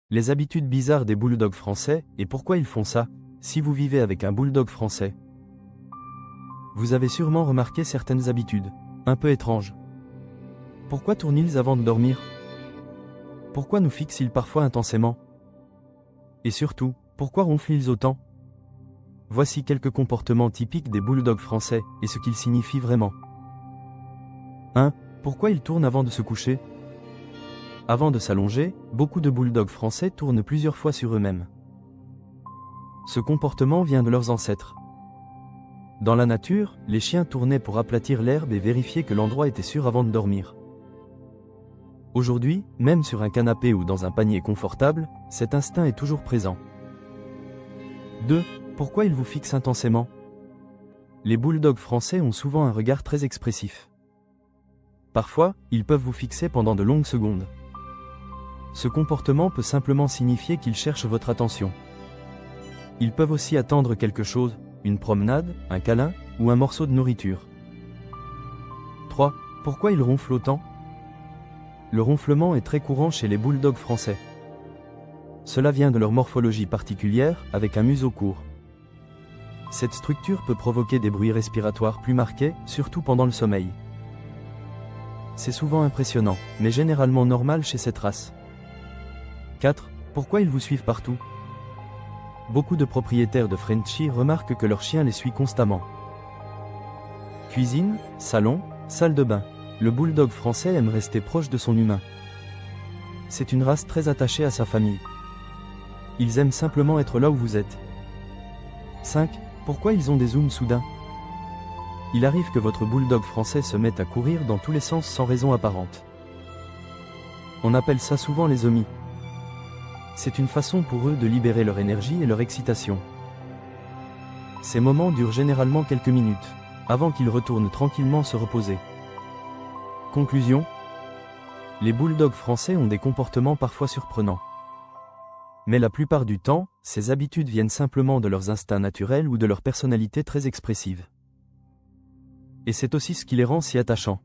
Les habitudes bizarres des bulldogs français, et pourquoi ils font ça, si vous vivez avec un bulldog français. Vous avez sûrement remarqué certaines habitudes, un peu étranges. Pourquoi tournent-ils avant de dormir? Pourquoi nous fixent-ils parfois intensément? Et surtout, pourquoi ronflent-ils autant? Voici quelques comportements typiques des bulldogs français, et ce qu'ils signifient vraiment. 1. Pourquoi ils tournent avant de se coucher? Avant de s'allonger, beaucoup de bulldogs français tournent plusieurs fois sur eux-mêmes. Ce comportement vient de leurs ancêtres. Dans la nature, les chiens tournaient pour aplatir l'herbe et vérifier que l'endroit était sûr avant de dormir. Aujourd'hui, même sur un canapé ou dans un panier confortable, cet instinct est toujours présent. 2. Pourquoi ils vous fixent intensément? Les bulldogs français ont souvent un regard très expressif. Parfois, ils peuvent vous fixer pendant de longues secondes. Ce comportement peut simplement signifier qu'ils cherchent votre attention. Ils peuvent aussi attendre quelque chose, une promenade, un câlin, ou un morceau de nourriture. 3. Pourquoi ils ronflent autant? Le ronflement est très courant chez les bulldogs français. Cela vient de leur morphologie particulière, avec un museau court. Cette structure peut provoquer des bruits respiratoires plus marqués, surtout pendant le sommeil. C'est souvent impressionnant, mais généralement normal chez cette race. 4. Pourquoi ils vous suivent partout? Beaucoup de propriétaires de Frenchie remarquent que leur chien les suit constamment. Cuisine, salon, salle de bain. Le bulldog français aime rester proche de son humain. C'est une race très attachée à sa famille. Ils aiment simplement être là où vous êtes. 5. Pourquoi ils ont des zooms soudains? Il arrive que votre bulldog français se mette à courir dans tous les sens sans raison apparente. On appelle ça souvent les zoomies. C'est une façon pour eux de libérer leur énergie et leur excitation. Ces moments durent généralement quelques minutes, avant qu'ils retournent tranquillement se reposer. Conclusion. Les bulldogs français ont des comportements parfois surprenants. Mais la plupart du temps, ces habitudes viennent simplement de leurs instincts naturels ou de leur personnalité très expressive. Et c'est aussi ce qui les rend si attachants.